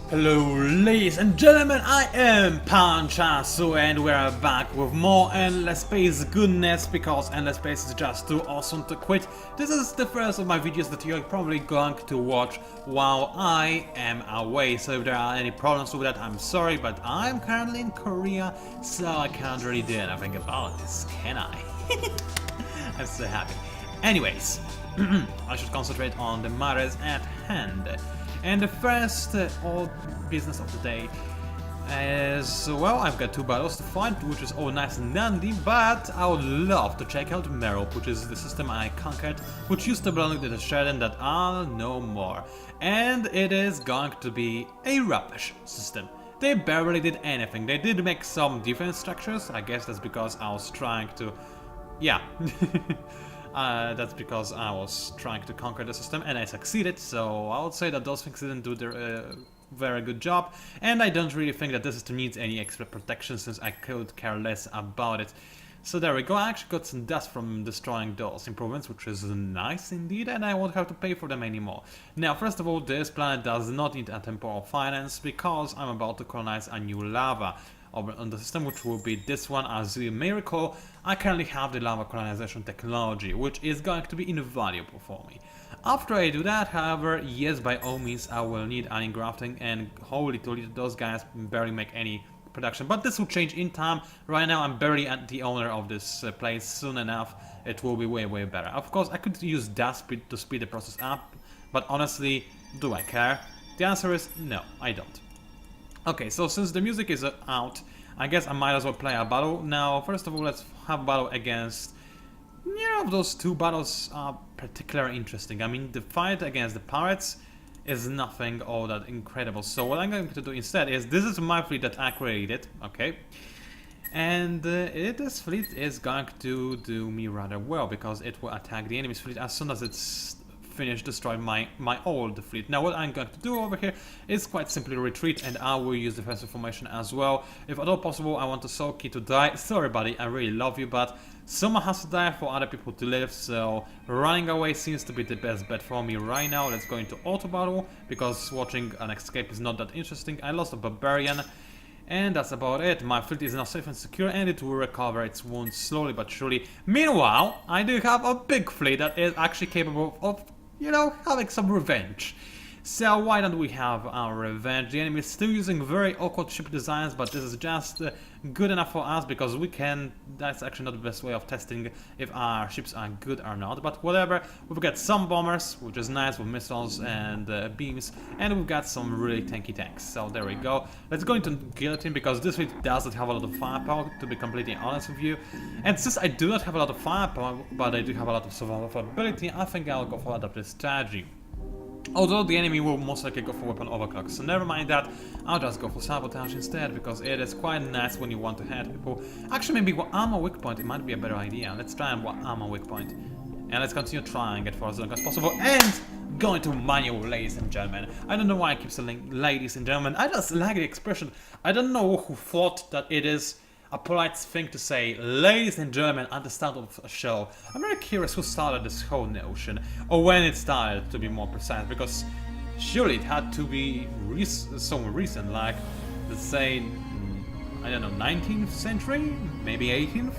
Hello ladies and gentlemen, I am PANCZASU and we're back with more Endless Space goodness because Endless Space is just too awesome to quit. This is the first of my videos that you're probably going to watch while I am away, so if there are any problems with that, I'm sorry, but I'm currently in Korea, so I can't really do anything about this, can I? I'm so happy. Anyways, I should concentrate on the matters at hand. And the first old business of the day is, well, I've got two battles to fight, which is all nice and dandy, but I would love to check out Merop, which is the system I conquered, which used to belong to the Sheridan that are no more. And it is going to be a rubbish system. They barely did anything. They did make some defense structures. I guess that's because I was trying to... yeah. That's because I was trying to conquer the system and I succeeded, so I would say that those things didn't do their very good job, and I don't really think that this system needs any extra protection since I could care less about it. So there we go, I actually got some dust from destroying those improvements, which is nice indeed, and I won't have to pay for them anymore. Now, first of all, this planet does not need a temporal finance because I'm about to colonize a new lava on the system, which will be this one. As you may recall, I currently have the lava colonization technology, which is going to be invaluable for me. After I do that, however, yes, by all means, I will need alien grafting, and holy toly, those guys barely make any production, but this will change in time. Right now, I'm barely the owner of this place. Soon enough, it will be way better. Of course, I could use dust speed to speed the process up, but honestly, do I care? The answer is no, I don't. Okay, so since the music is out, I guess I might as well play a battle. Now, first of all, let's have a battle against... neither of those two battles are particularly interesting. I mean, the fight against the pirates is nothing all that incredible. So what I'm going to do instead is, this is my fleet that I created, okay? And this fleet is going to do me rather well, because it will attack the enemy's fleet as soon as it's destroy my old fleet. Now what I'm going to do over here is quite simply retreat, and I will use defensive formation as well. If at all possible, I want the Soul Key to die. Sorry buddy, I really love you, but someone has to die for other people to live, so running away seems to be the best bet for me right now. Let's go into auto battle, because watching an escape is not that interesting. I lost a barbarian, and that's about it. My fleet is now safe and secure, and it will recover its wounds slowly but surely. Meanwhile, I do have a big fleet that is actually capable of, you know, having some revenge. So why don't we have our revenge? The enemy is still using very awkward ship designs, but this is just good enough for us because we can... that's actually not the best way of testing if our ships are good or not, but whatever. We've got some bombers, which is nice, with missiles and beams, and we've got some really tanky tanks. So there we go. Let's go into guillotine because this fleet doesn't have a lot of firepower, to be completely honest with you. And since I do not have a lot of firepower, but I do have a lot of survivability, I think I'll go for adaptive strategy. Although the enemy will most likely go for weapon overclock, so never mind that, I'll just go for sabotage instead, because it is quite nice when you want to hit people. Actually, maybe armor weak point, it might be a better idea. Let's try and armor weak point. And let's continue trying it for as long as possible, and go into manual, ladies and gentlemen. I don't know why I keep saying ladies and gentlemen, I just like the expression. I don't know who thought that it is a polite thing to say ladies and gentlemen at the start of a show. I'm very curious who started this whole notion, or when it started, to be more precise, because surely it had to be so recent, like, let's say, I don't know, 19th century, maybe 18th,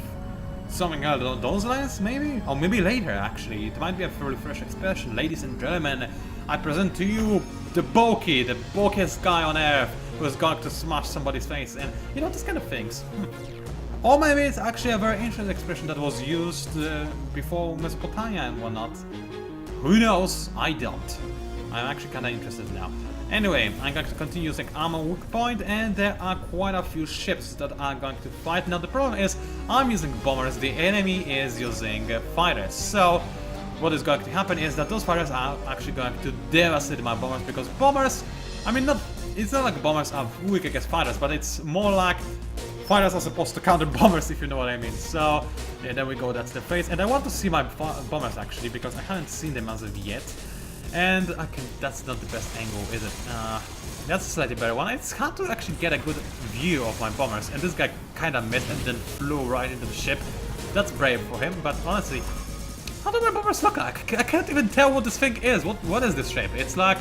something along those lines, maybe, or maybe later actually. It might be a fairly fresh expression. Ladies and gentlemen, I present to you the bulkiest guy on earth, who is going to smash somebody's face, and you know, this kind of things. Or maybe it's actually a very ancient expression that was used before Mesopotamia and whatnot. Who knows? I don't. I'm actually kinda interested now. Anyway, I'm going to continue using armor weak point, and there are quite a few ships that are going to fight. Now the problem is, I'm using bombers, the enemy is using fighters, so what is going to happen is that those fighters are actually going to devastate my bombers, because bombers, I mean, it's not like bombers are weak against fighters, but it's more like fighters are supposed to counter bombers, if you know what I mean. So, yeah, there we go, that's the face. And I want to see my bombers actually, because I haven't seen them as of yet. And that's not the best angle, is it? That's a slightly better one. It's hard to actually get a good view of my bombers, and this guy kinda missed and then flew right into the ship. That's brave for him, but honestly, how do my bombers look like? I can't even tell what this thing is. What is this shape? It's like...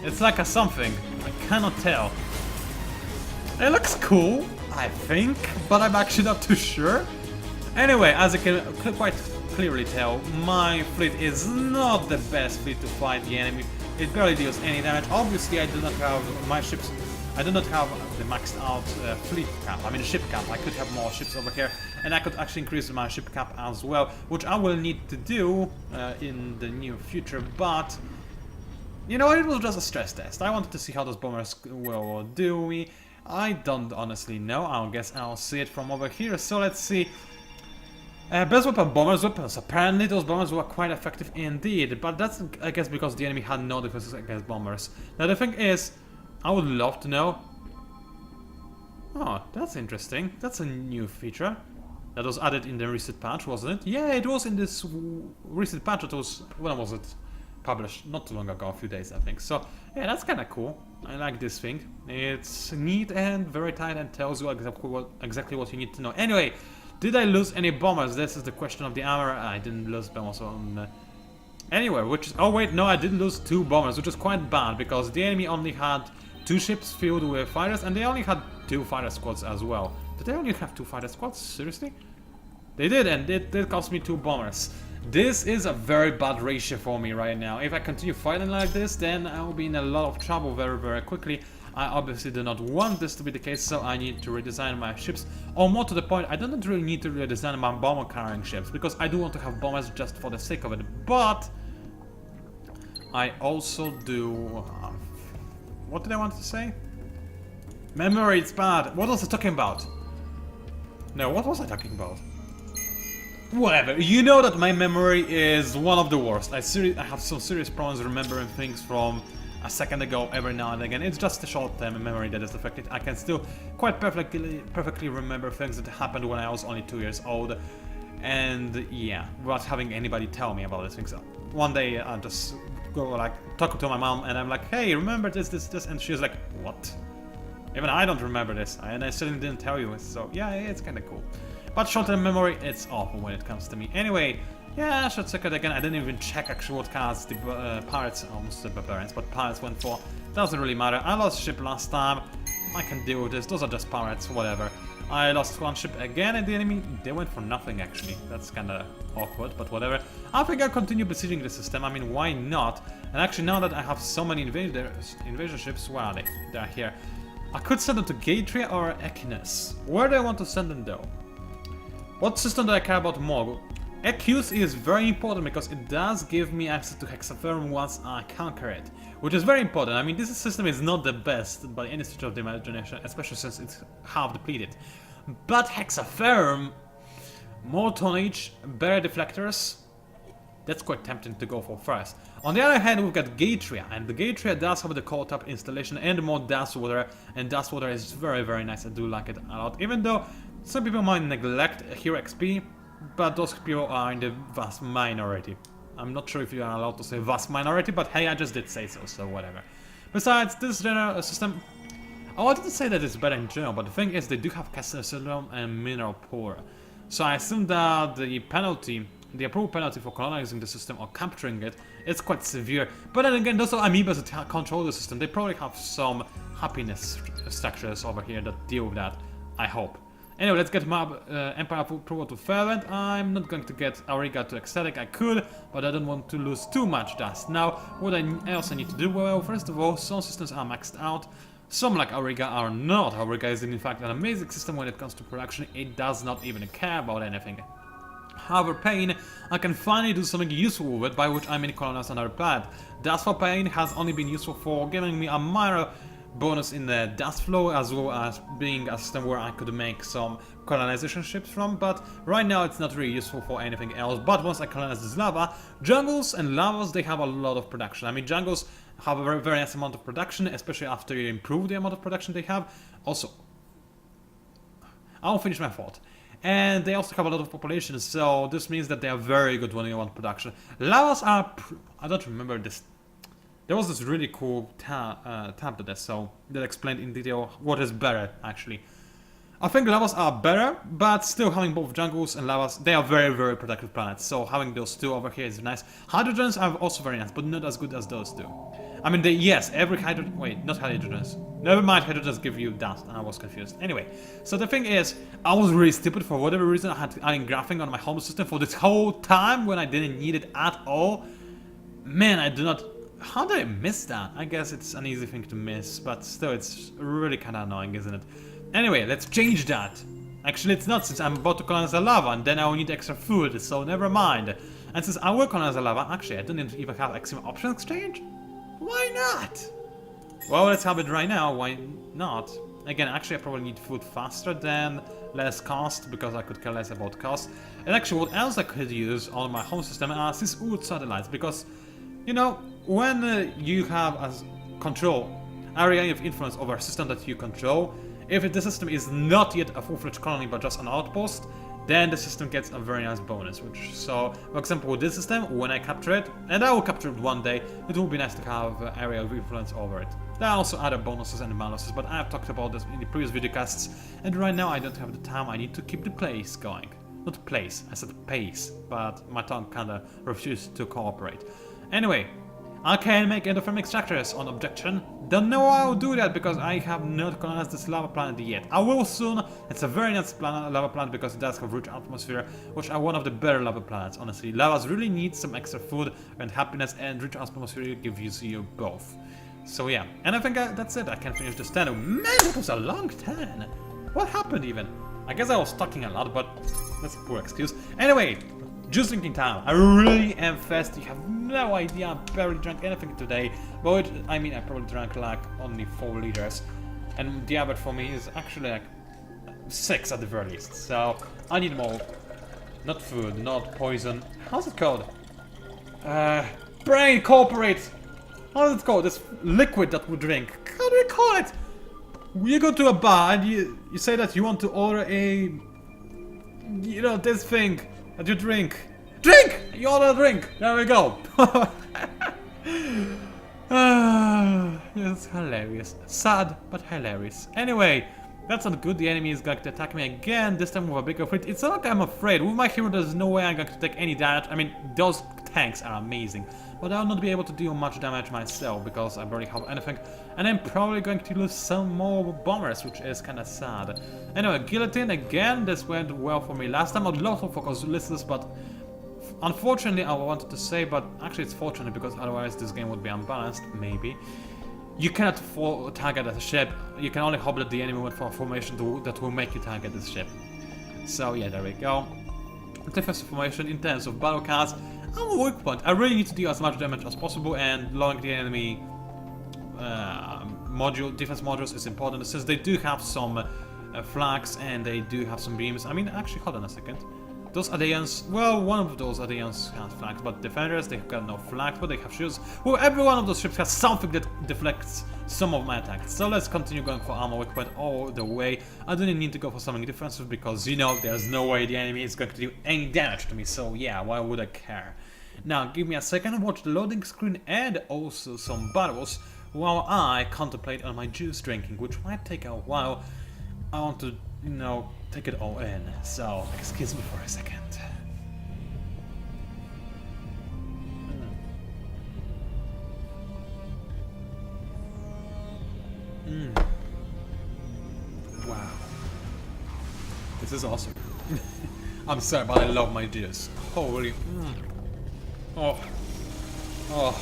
It's like a something. I cannot tell. It looks cool, I think, but I'm actually not too sure. Anyway, as you can quite clearly tell, my fleet is not the best fleet to fight the enemy. It barely deals any damage. Obviously, I do not have my ships. I do not have the maxed out fleet cap. I mean, ship cap. I could have more ships over here, and I could actually increase my ship cap as well, which I will need to do in the near future. But you know, it was just a stress test. I wanted to see how those bombers will do me. I don't honestly know. I guess I'll see it from over here. So let's see. Best weapon, bombers weapons. Apparently those bombers were quite effective indeed, but that's, I guess, because the enemy had no defenses against bombers. Now the thing is, I would love to know. Oh, that's interesting. That's a new feature that was added in the recent patch, wasn't it? Yeah, it was in this recent patch. It was, when was it published? Not too long ago, a few days I think. So yeah, that's kind of cool. I like this thing. It's neat and very tight and tells you exactly what you need to know. Anyway, did I lose any bombers? This is the question of the hour. I didn't lose bombers on anywhere, which is... Oh wait, no, I did lose 2 bombers, which is quite bad, because the enemy only had 2 ships filled with fighters, and they only had 2 fighter squads as well. Did they only have 2 fighter squads? Seriously? They did, and it did cost me 2 bombers. This is a very bad ratio for me right now. If I continue fighting like this, then I will be in a lot of trouble very, very quickly. I obviously do not want this to be the case, so I need to redesign my ships. Or more to the point, I don't really need to redesign my bomber carrying ships, because I do want to have bombers just for the sake of it. But I also do... what did I want to say? Memory, it's bad. What was I talking about? No, what was I talking about? Whatever. You know that my memory is one of the worst. I have some serious problems remembering things from a second ago every now and again. It's just a short-term memory that is affected. I can still quite perfectly remember things that happened when I was only 2 years old. And yeah, without having anybody tell me about these things. One day I just go like talk to my mom and I'm like, hey, remember this, and she's like, what? Even I don't remember this, and I certainly didn't tell you. So yeah, it's kind of cool. But short-term memory, it's awful when it comes to me. Anyway, yeah, I should check it again. I didn't even check actually what cards the pirates, almost the barbarians, but pirates went for. Doesn't really matter. I lost ship last time. I can deal with this. Those are just pirates, whatever. I lost 1 ship again, and the enemy, they went for nothing actually. That's kind of awkward, but whatever. I think I'll continue besieging the system. I mean, why not? And actually, now that I have so many invasion ships, where are they? They're here. I could send them to Gatria or Equinus. Where do I want to send them though? What system do I care about more? Equus is very important because it does give me access to Hexaferum once I conquer it, which is very important. I mean, this system is not the best by any stretch of the imagination, especially since it's half depleted. But Hexaferum, more tonnage, better deflectors, that's quite tempting to go for first. On the other hand, we've got Gatria, and the Gatria does have the cold tap installation and more dust water, and dust water is very, very nice. I do like it a lot, even though some people might neglect hero XP, but those people are in the vast minority. I'm not sure if you are allowed to say vast minority, but hey, I just did say so, so whatever. Besides, this general system, I wanted to say that it's better in general, but the thing is they do have Castle Syndrome and Mineral Poor. So I assume that the penalty, the approval penalty for colonizing the system or capturing it, is quite severe. But then again, those are amoebas that control the system. They probably have some happiness structures over here that deal with that, I hope. Anyway, let's get my Empire approval to Fervent. I'm not going to get Auriga to Ecstatic. I could, but I don't want to lose too much dust. Now, what else I need to do? Well, first of all, some systems are maxed out. Some, like Auriga, are not. Auriga is in fact an amazing system when it comes to production. It does not even care about anything. However, Pain, I can finally do something useful with it, by which I mean colonize another planet. Dust for Pain has only been useful for giving me a minor bonus in the dust flow, as well as being a system where I could make some colonization ships from, but right now it's not really useful for anything else. But once I colonize this lava, jungles and lavas, they have a lot of production. I mean, jungles have a very nice amount of production, especially after you improve the amount of production they have. Also, I'll finish my thought. And they also have a lot of population, so this means that they are very good when you want production. Lavas are... I don't remember this. There was this really cool tab to this, so that explained in detail what is better, actually. I think lavas are better, but still having both jungles and lavas, they are very productive planets, so having those two over here is nice. Hydrogens are also very nice, but not as good as those two. I mean, yes, every hydrogen... Wait, not hydrogens. Never mind, hydrogens give you dust. I was confused. Anyway, so the thing is, I was really stupid for whatever reason. I had iron graphing on my home system for this whole time when I didn't need it at all. Man, I do not... How did I miss that? I guess it's an easy thing to miss, but still, it's really kind of annoying, isn't it? Anyway, let's change that. Actually, it's not, since I'm about to colonize the lava, and then I will need extra food, so never mind. And since I will colonize the lava, actually, I don't even have Extreme Option Exchange? Why not? Well, let's have it right now, why not? Again, actually, I probably need food faster than less cost, because I could care less about cost. And actually, what else I could use on my home system are these wood satellites, because, you know, when you have as control, area of influence over a system that you control, if the system is not yet a full-fledged colony but just an outpost, then the system gets a very nice bonus. So, for example, with this system, when I capture it, and I will capture it one day, it will be nice to have an area of influence over it. There are also other bonuses and bonuses, but I have talked about this in the previous videocasts, and right now I don't have the time. I need to keep the place going. Not place, I said pace, but my tongue kinda refused to cooperate. Anyway, I can make endothermic structures on objection. Don't know how I'll do that because I have not colonized this lava planet yet. I will soon. It's a very nice lava planet because it does have rich atmosphere, which are one of the better lava planets, honestly. Lavas really need some extra food, and happiness and rich atmosphere gives you both. So yeah, and I think that's it. I can finish this 10. Man, that was a long 10. What happened even? I guess I was talking a lot, but that's a poor excuse. Anyway, juice drinking time. I really am fast. You have no idea. I barely drank anything today. But I mean, I probably drank like only 4 liters, and the average for me is actually like 6 at the very least. So I need more. Not food, not poison. How's it called? Brain cooperate. How's it called? This liquid that we drink. How do we call it? You go to a bar and you say that you want to order a, you know, this thing that you drink. Drink! You order a drink. There we go. It's hilarious. Sad, but hilarious. Anyway, that's not good. The enemy is going to attack me again, this time with a bigger fleet. It's not like I'm afraid. With my hero, there's no way I'm going to take any damage. I mean, those tanks are amazing. But I'll not be able to deal much damage myself because I barely have anything. And I'm probably going to lose some more bombers, which is kind of sad. Anyway, guillotine again. This went well for me last time. I'd love to focus lists, but unfortunately, I wanted to say, but actually it's fortunate because otherwise this game would be unbalanced, maybe. You cannot target a ship. You can only hope that the enemy went for a formation that will make you target this ship. So yeah, there we go. Defensive formation in terms of battle cards. I'm a weak point. I really need to deal as much damage as possible, and lowering the enemy defense modules is important since they do have some flags and they do have some beams. I mean, actually, hold on a second. Those Adeans, well, one of those Adeans has flags, but defenders, they've got no flags, but they have shields. Well, every one of those ships has something that deflects some of my attacks. So let's continue going for armor weak point all the way. I don't need to go for something defensive because, you know, there's no way the enemy is going to do any damage to me. So yeah, why would I care? Now, give me a second, watch the loading screen and also some battles while I contemplate on my juice drinking, which might take a while. I want to, you know, take it all in, so excuse me for a second. Wow. This is awesome. I'm sorry, but I love my juice. Holy. Oh. Oh.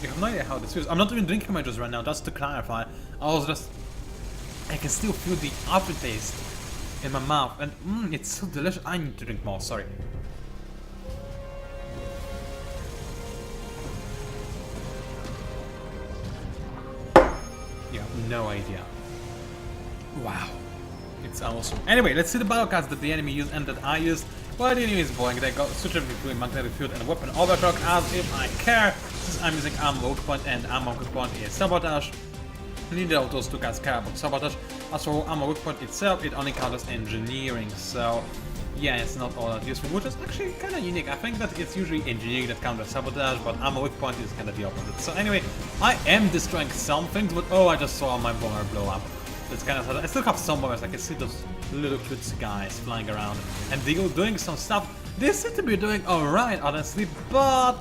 You have no idea how this feels. I'm not even drinking my juice right now, just to clarify. I can still feel the aftertaste in my mouth, and it's so delicious. I need to drink more, sorry. You have no idea. Wow. It's awesome. Anyway, let's see the battle cards that the enemy used and that I used. Well, the enemy is boring. They got switched between magnetic field and weapon overclock as if I care, since I'm using armor weak point and armor weak point is sabotage. Neither of those two cards care about sabotage. As for armor weak point itself, it only counters engineering, so yeah, it's not all that useful, which is actually kind of unique. I think that it's usually engineering that counters sabotage, but armor weak point is kind of the opposite. So anyway, I am destroying some things, but oh, I just saw my bomber blow up. It's kind of sad. I still have some bombers. I can see those little cute guys flying around, and they're doing some stuff. They seem to be doing alright, honestly, but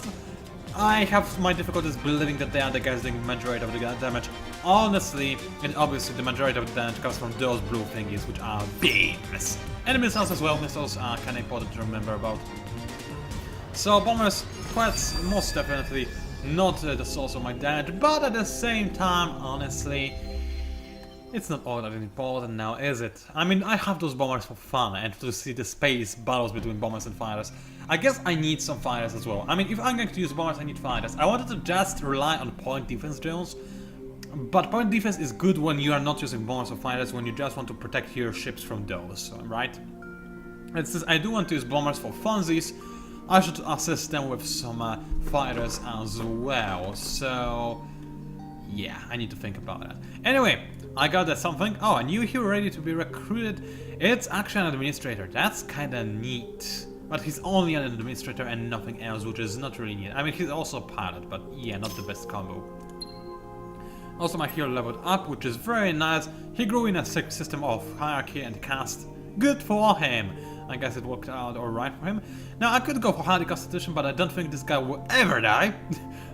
I have my difficulties believing that they are the guys doing the majority of the damage. Honestly, and obviously the majority of the damage comes from those blue thingies, which are beams. And missiles as well. Missiles are kind of important to remember about. So bombers, quite most definitely not the source of my damage, but at the same time, honestly, it's not all that important now, is it? I mean, I have those bombers for fun and to see the space battles between bombers and fighters. I guess I need some fighters as well. I mean, if I'm going to use bombers, I need fighters. I wanted to just rely on point defense drones, but point defense is good when you are not using bombers or fighters, when you just want to protect your ships from those, right? And since I do want to use bombers for funsies, I should assist them with some fighters as well, so yeah, I need to think about that. Anyway, I got that something. Oh, a new hero ready to be recruited. It's actually an administrator. That's kinda neat. But he's only an administrator and nothing else, which is not really neat. I mean, he's also a pilot, but yeah, not the best combo. Also, my hero leveled up, which is very nice. He grew in a system of hierarchy and caste. Good for him. I guess it worked out alright for him. Now, I could go for highly constitution, but I don't think this guy will ever die.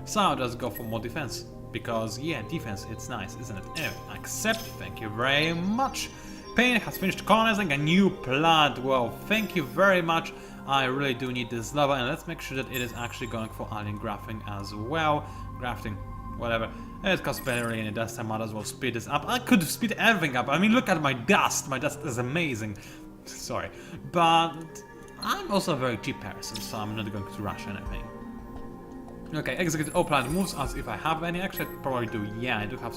So I'll just go for more defense. Because, yeah, defense, it's nice, isn't it? Anyway, accept, thank you very much. Pain has finished colonizing a new planet. Well, thank you very much. I really do need this lava, and let's make sure that it is actually going for alien grafting as well. Grafting, whatever. It costs barely any dust, I might as well speed this up. I could speed everything up. I mean, look at my dust is amazing. Sorry. But I'm also a very cheap person, so I'm not going to rush anything. Okay, execute all planet moves as if I have any. Actually, I probably do. Yeah, I do have.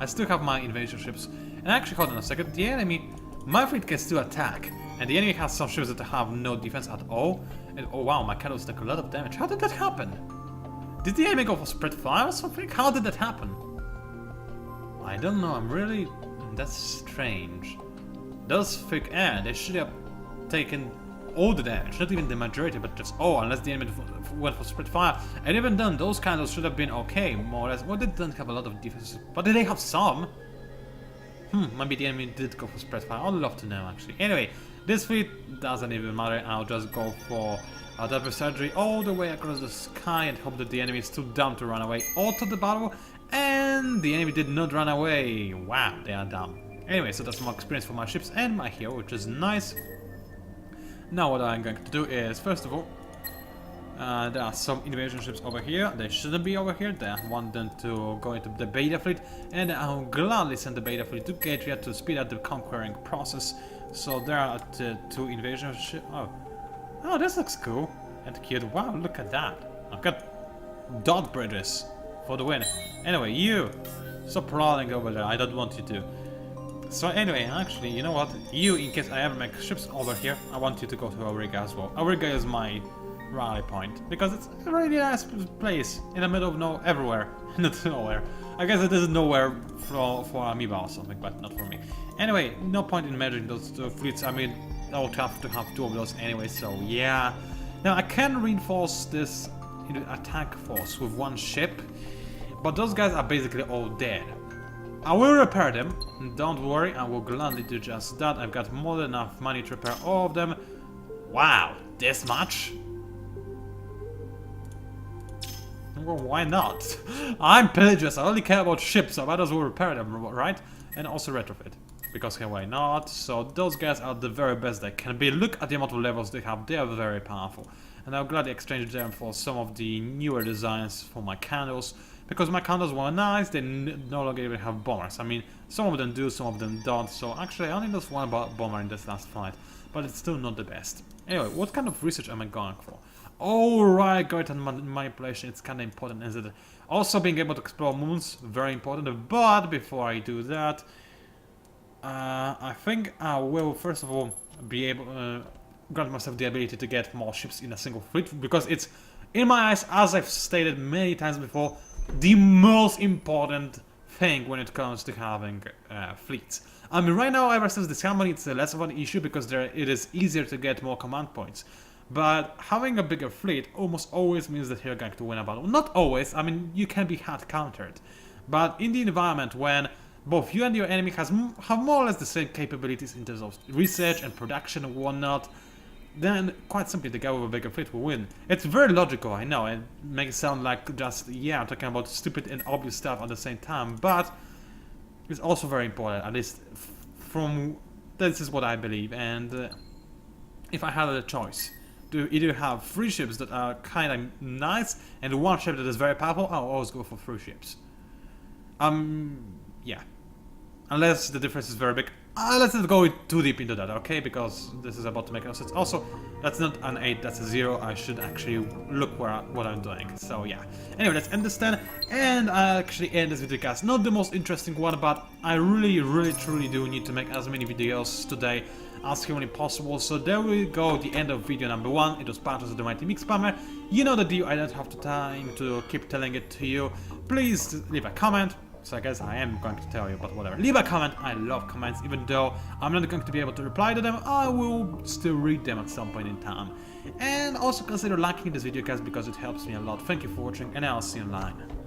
I still have my invasion ships. And actually, hold on a second. The enemy, my fleet can still attack, and the enemy has some ships that have no defense at all. And oh wow, my cannons take a lot of damage. How did that happen? Did the enemy go for spread fire or something? How did that happen? I don't know. I'm really. That's strange. Those thick air, they should have taken all the damage, not even the majority, but just all, unless the enemy went for spread fire. And even then, those kind of should have been okay, more or less. Well, they don't have a lot of defense, but did they have some? Maybe the enemy did go for spread fire. I'd love to know, actually. Anyway, this fleet doesn't even matter. I'll just go for double surgery all the way across the sky and hope that the enemy is too dumb to run away out of the battle. And the enemy did not run away. Wow, they are dumb. Anyway, so that's more experience for my ships and my hero, which is nice. Now what I'm going to do is, first of all, there are some invasion ships over here. They shouldn't be over here. I want them to go into the beta fleet, and I'll gladly send the beta fleet to Gatria to speed up the conquering process. So there are two invasion ships. Oh, this looks cool and cute. Wow, look at that. I've got dot bridges for the win. Anyway, you stop prowling over there. I don't want you to. So anyway, actually, you know what? You, in case I ever make ships over here, I want you to go to Auriga as well. Auriga is my rally point, because it's a really nice place, in the middle of everywhere, not nowhere. I guess it is nowhere for Amoeba or something, but not for me. Anyway, no point in merging those two fleets. I mean, I would have to have two of those anyway, so yeah. Now, I can reinforce this attack force with one ship, but those guys are basically all dead. I will repair them, don't worry, I will gladly do just that. I've got more than enough money to repair all of them. Wow, this much? Well, why not? I'm pillagers, I only care about ships, so I might as well repair them, right? And also retrofit, because hey, why not? So those guys are the very best they can be. Look at the amount of levels they have, they are very powerful. And I'll gladly exchange them for some of the newer designs for my candles. Because my candles were nice, they no longer even have bombers. I mean, some of them do, some of them don't. So actually, I only lost one bomber in this last fight. But it's still not the best. Anyway, what kind of research am I going for? Alright, great manipulation, it's kind of important, isn't it? Also, being able to explore moons, very important. But before I do that, I think I will, first of all, be able grant myself the ability to get more ships in a single fleet. Because it's, in my eyes, as I've stated many times before, the most important thing when it comes to having fleets. I mean, right now, ever since Disharmony, it's less of an issue because it is easier to get more command points. But having a bigger fleet almost always means that you're going to win a battle. Not always, I mean, you can be hard countered. But in the environment when both you and your enemy have more or less the same capabilities in terms of research and production and whatnot, then quite simply the guy with a bigger fleet will win. It's very logical, I know, and makes it sound like just, yeah, I'm talking about stupid and obvious stuff at the same time, but it's also very important, at least from... this is what I believe, and if I had a choice to either have 3 ships that are kind of nice and 1 ship that is very powerful, I'll always go for 3 ships. Yeah. Unless the difference is very big. Let's not go too deep into that, okay? Because this is about to make no sense. Also, that's not an 8, that's a 0. I should actually look what I'm doing. So yeah. Anyway, let's end this then. And I actually end this video, guys. Not the most interesting one, but I really truly do need to make as many videos today as humanly possible. So there we go, the end of video number 1. It was PANCZASU, the mighty mix spammer. You know the deal, I don't have the time to keep telling it to you. Please leave a comment. So I guess I am going to tell you, but whatever. Leave a comment, I love comments, even though I'm not going to be able to reply to them, I will still read them at some point in time. And also consider liking this video, guys, because it helps me a lot. Thank you for watching, and I'll see you online.